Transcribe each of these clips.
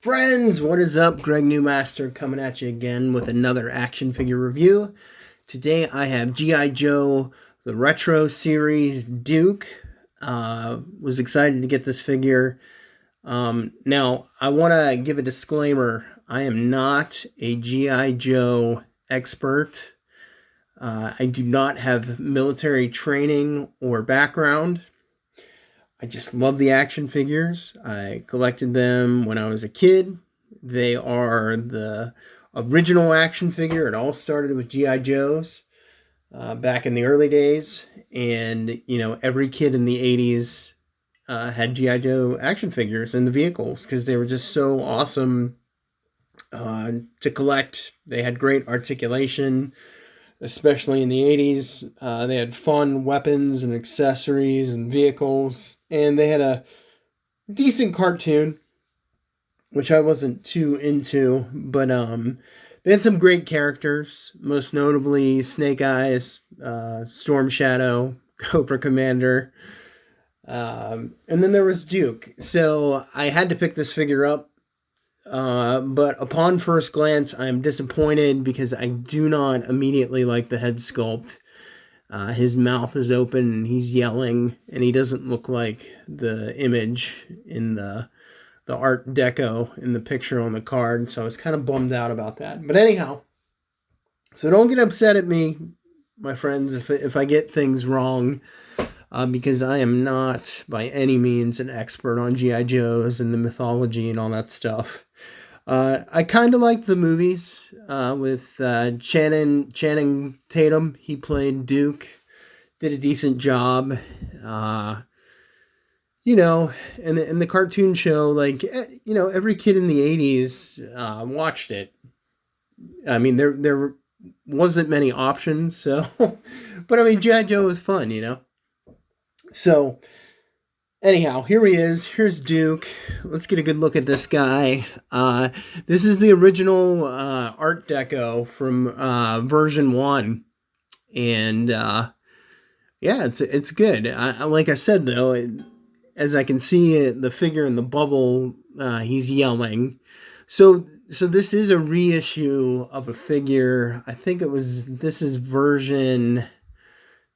Friends, what is up? Greg Newmaster coming at you again with another action figure review. Today I have G.I. Joe, the Retro Series Duke. Was excited to get this figure. Now, I want to give a disclaimer. I am not a G.I. Joe expert. I do not have military training or background. I just love the action figures. I collected them when I was a kid. They are the original action figure. It all started with G.I. Joes back in the early days. And, every kid in the 80s had G.I. Joe action figures in the vehicles because they were just so awesome to collect. They had great articulation, especially in the 80s. They had fun weapons and accessories and vehicles, and they had a decent cartoon, which I wasn't too into, but they had some great characters, most notably Snake Eyes, Storm Shadow, Cobra Commander, and then there was Duke. So I had to pick this figure up. But upon first glance, I'm disappointed because I do not immediately like the head sculpt. His mouth is open and he's yelling, and he doesn't look like the image in the Art Deco in the picture on the card. So I was kind of bummed out about that. But anyhow, so don't get upset at me, my friends, if I get things wrong. Because I am not by any means an expert on G.I. Joes and the mythology and all that stuff. I kind of liked the movies with Channing Tatum. He played Duke, did a decent job. In the cartoon show, every kid in the 80s watched it. I mean, there wasn't many options, so, but I mean, G.I. Joe was fun. So, anyhow, here he is. Here's Duke. Let's get a good look at this guy. This is the original Art Deco from version 1. And, yeah, it's good. Like I said, though, as I can see the figure in the bubble, he's yelling. So this is a reissue of a figure. I think this is version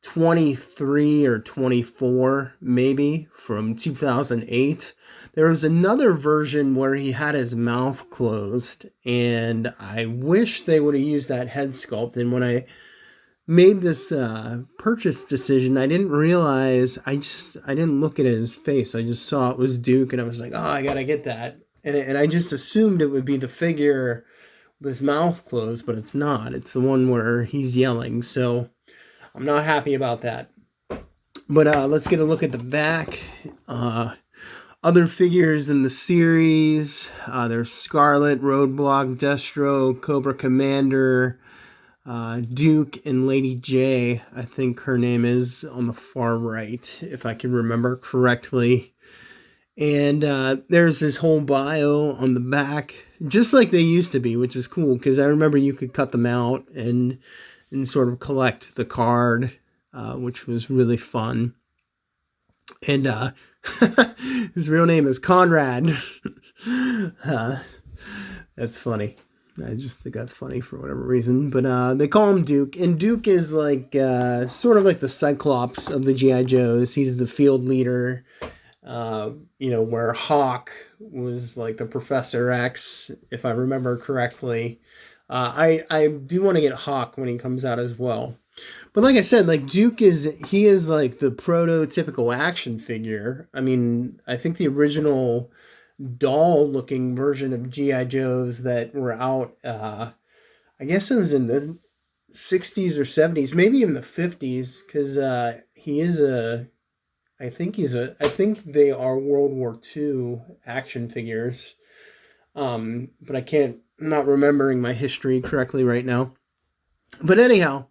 23 or 24, maybe, from 2008. There was another version where he had his mouth closed, and I wish they would have used that head sculpt. And when I made this purchase decision, I didn't realize, I didn't look at his face. I just saw it was Duke, and I was like, oh, I gotta get that. And I just assumed it would be the figure with his mouth closed, but it's not. It's the one where he's yelling. So I'm not happy about that. But let's get a look at the back. Other figures in the series. There's Scarlet, Roadblock, Destro, Cobra Commander, Duke, and Lady J. I think her name is on the far right, if I can remember correctly. And there's his whole bio on the back, just like they used to be, which is cool, because I remember you could cut them out and sort of collect the card, which was really fun. And his real name is Conrad. That's funny. I just think that's funny for whatever reason. But they call him Duke. And Duke is like sort of like the Cyclops of the G.I. Joes. He's the field leader. Where Hawk was like the Professor X, if I remember correctly. I do want to get Hawk when he comes out as well. But like I said, like Duke is like the prototypical action figure. I mean, I think the original doll-looking version of G.I. Joes that were out, I guess it was in the 60s or 70s, maybe even the 50s, because I think they are World War II action figures. But I'm not remembering my history correctly right now. But anyhow,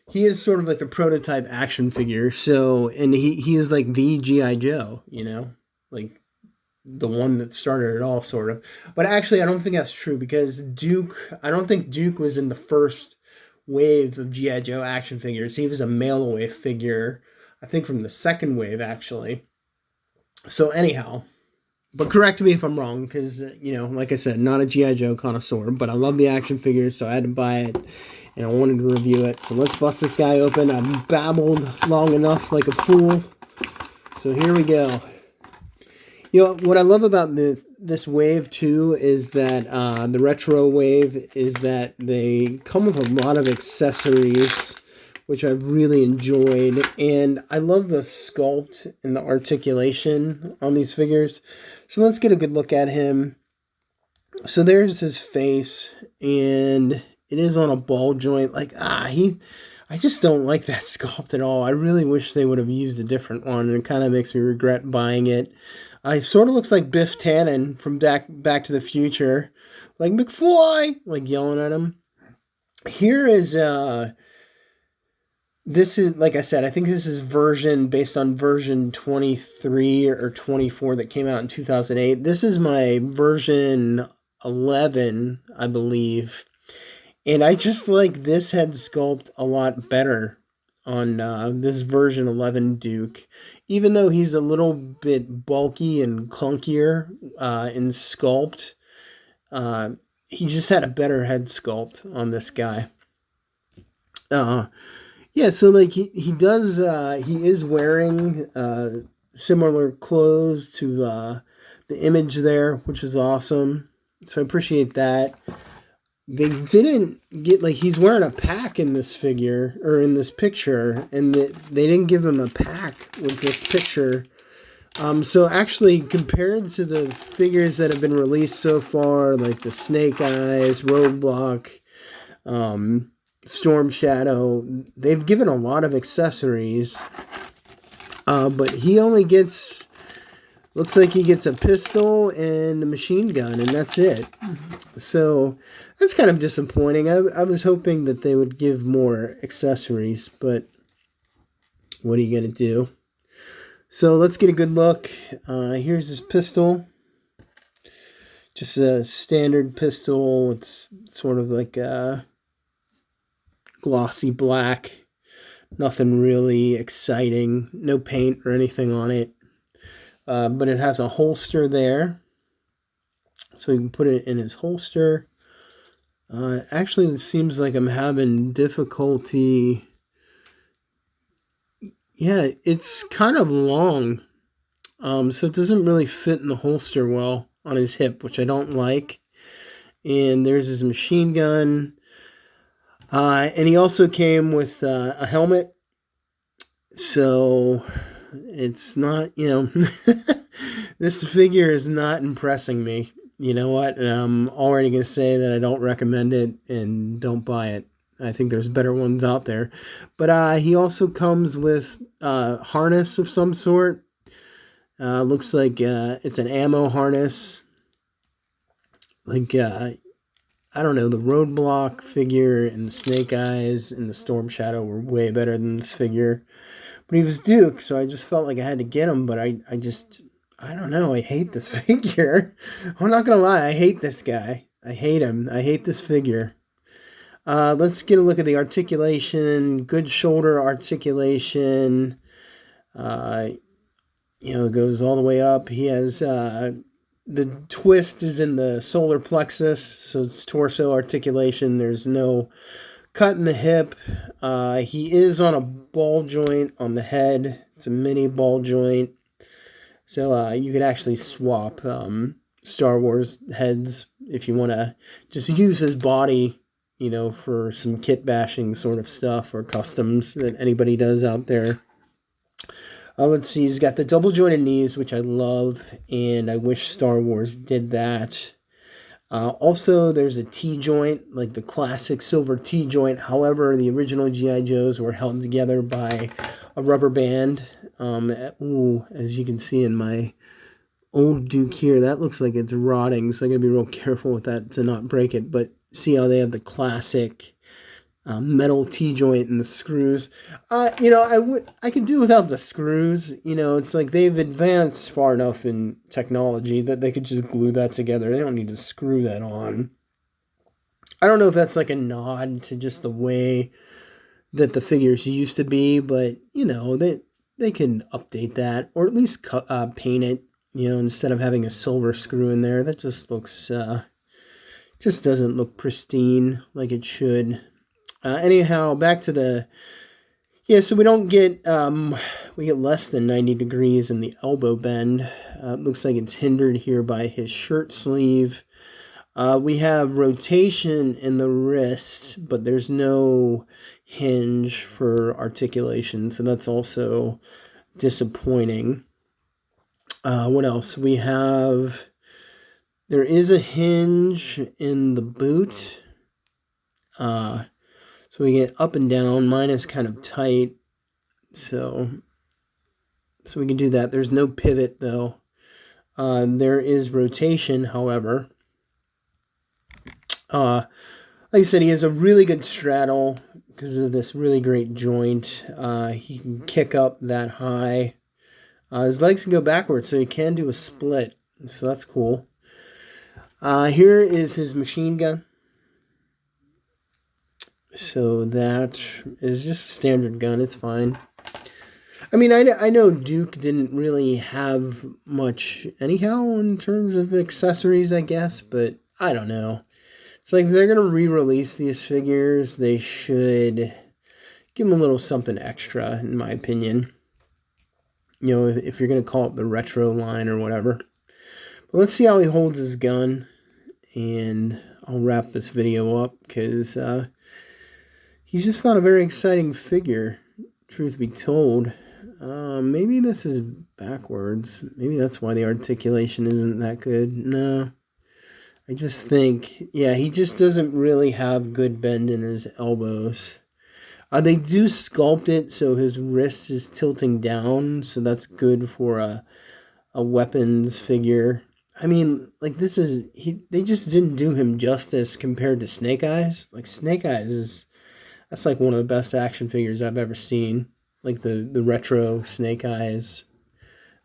he is sort of like the prototype action figure. So, and he is like the G.I. Joe, like the one that started it all, sort of. But actually, I don't think that's true, because I don't think Duke was in the first wave of G.I. Joe action figures. He was a mail-away figure, I think, from the second wave, actually. So anyhow, But correct me if I'm wrong, because, like I said, not a G.I. Joe connoisseur, but I love the action figures, so I had to buy it, and I wanted to review it. So let's bust this guy open. I've babbled long enough like a fool. So here we go. What I love about this wave, too, is that the retro wave is that they come with a lot of accessories, which I've really enjoyed. And I love the sculpt and the articulation on these figures. So let's get a good look at him. So there's his face, and it is on a ball joint. I just don't like that sculpt at all. I really wish they would have used a different one, and it kind of makes me regret buying it. It sort of looks like Biff Tannen from Back to the Future. Like, McFly! Like, yelling at him. Here is, this is, like I said, I think this is based on version 23 or 24 that came out in 2008. This is my version 11, I believe. And I just like this head sculpt a lot better on this version 11 Duke. Even though he's a little bit bulky and clunkier in sculpt, he just had a better head sculpt on this guy. Yeah, so like he does, he is wearing similar clothes to the image there, which is awesome. So I appreciate that. They didn't get, like, he's wearing a pack in this figure, or in this picture, and they didn't give him a pack with this picture. So actually, compared to the figures that have been released so far, like the Snake Eyes, Roadblock, Storm Shadow, they've given a lot of accessories, but he only gets, looks like he gets a pistol and a machine gun, and that's it. So that's kind of disappointing. I was hoping that they would give more accessories, but what are you going to do? So let's get a good look. Here's his pistol. Just a standard pistol. It's sort of like a glossy black. Nothing really exciting. No paint or anything on it. But it has a holster there. So you can put it in his holster. Actually, it seems like I'm having difficulty. Yeah, it's kind of long. So it doesn't really fit in the holster well on his hip, which I don't like. And there's his machine gun. And he also came with a helmet. So it's not, this figure is not impressing me. You know what? I'm already going to say that I don't recommend it and don't buy it. I think there's better ones out there. But he also comes with a harness of some sort. Looks like it's an ammo harness. Like, I don't know, the Roadblock figure and the Snake Eyes and the Storm Shadow were way better than this figure. But he was Duke, so I just felt like I had to get him, but I don't know, I hate this figure. I'm not going to lie, I hate this guy. I hate him. I hate this figure. Let's get a look at the articulation. Good shoulder articulation. It goes all the way up. He has, the twist is in the solar plexus, so it's torso articulation. There's no cut in the hip. He is on a ball joint on the head. It's a mini ball joint. So you could actually swap Star Wars heads if you want to just use his body, for some kit bashing sort of stuff or customs that anybody does out there. Let's see, he's got the double jointed knees, which I love, and I wish Star Wars did that. Also, there's a T-joint, like the classic silver T-joint. However, the original G.I. Joes were held together by a rubber band. As you can see in my old Duke here, that looks like it's rotting, so I gotta be real careful with that to not break it. But see how they have the classic metal T-joint and the screws. I could do without the screws. It's like they've advanced far enough in technology that they could just glue that together. They don't need to screw that on. I don't know if that's like a nod to just the way that the figures used to be, but they can update that or at least paint it. You know, instead of having a silver screw in there, that just looks, just doesn't look pristine like it should. Anyhow, back to the, yeah, so we don't get, we get less than 90 degrees in the elbow bend. It looks like it's hindered here by his shirt sleeve. We have rotation in the wrist, but there's no hinge for articulation, so that's also disappointing. What else? We have, there is a hinge in the boot. So we get up and down. Mine is kind of tight, so we can do that. There's no pivot, though. There is rotation, however. Like I said, he has a really good straddle because of this really great joint. He can kick up that high. His legs can go backwards, so he can do a split. So that's cool. Here is his machine gun. So that is just a standard gun. It's fine. I mean, I know Duke didn't really have much anyhow in terms of accessories, I guess, but I don't know. It's like if they're going to re-release these figures, they should give them a little something extra, in my opinion. You know, if you're going to call it the retro line or whatever. But let's see how he holds his gun, and I'll wrap this video up, because he's just not a very exciting figure, truth be told. Maybe this is backwards. Maybe that's why the articulation isn't that good. No. I just think, yeah, he just doesn't really have good bend in his elbows. They do sculpt it so his wrist is tilting down, so that's good for a weapons figure. I mean, like, this is, they just didn't do him justice compared to Snake Eyes. Like, Snake Eyes that's like one of the best action figures I've ever seen. Like the retro Snake Eyes,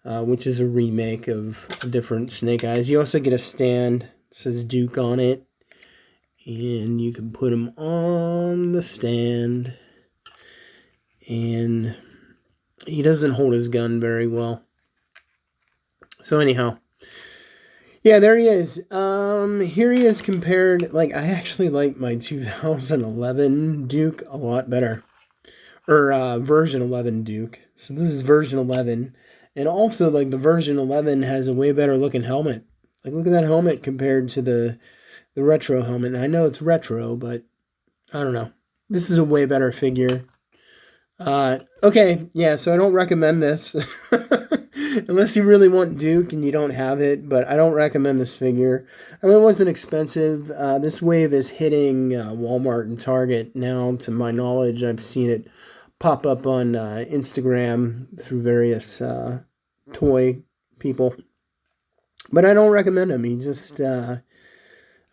which is a remake of a different Snake Eyes. You also get a stand, it says Duke on it, and you can put him on the stand, and he doesn't hold his gun very well. So anyhow, yeah, there he is. Here he is compared, like, I actually like my 2011 Duke a lot better. Or version 11 Duke. So this is version 11. And also, like, the version 11 has a way better looking helmet. Like, look at that helmet compared to the retro helmet. And I know it's retro, but I don't know. This is a way better figure. Okay, yeah, so I don't recommend this. Unless you really want Duke and you don't have it, but I don't recommend this figure. I mean, it wasn't expensive. This wave is hitting Walmart and Target now, to my knowledge. I've seen it pop up on Instagram through various toy people. But I don't recommend him. He just, I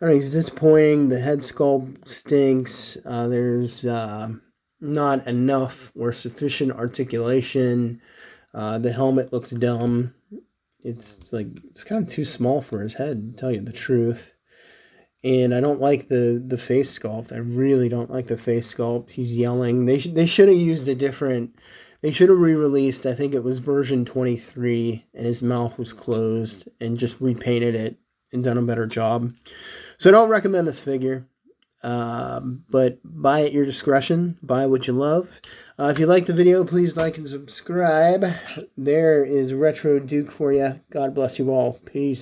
don't know, he's disappointing. The head sculpt stinks. There's not enough or sufficient articulation. The helmet looks dumb. It's like, it's kind of too small for his head, to tell you the truth. And I don't like the face sculpt. I really don't like the face sculpt. He's yelling. They should have used a different, they should have re-released, I think it was version 23, and his mouth was closed, and just repainted it and done a better job. So I don't recommend this figure. But buy at your discretion. Buy what you love. If you like the video, please like and subscribe. There is Retro Duke for you. God bless you all. Peace.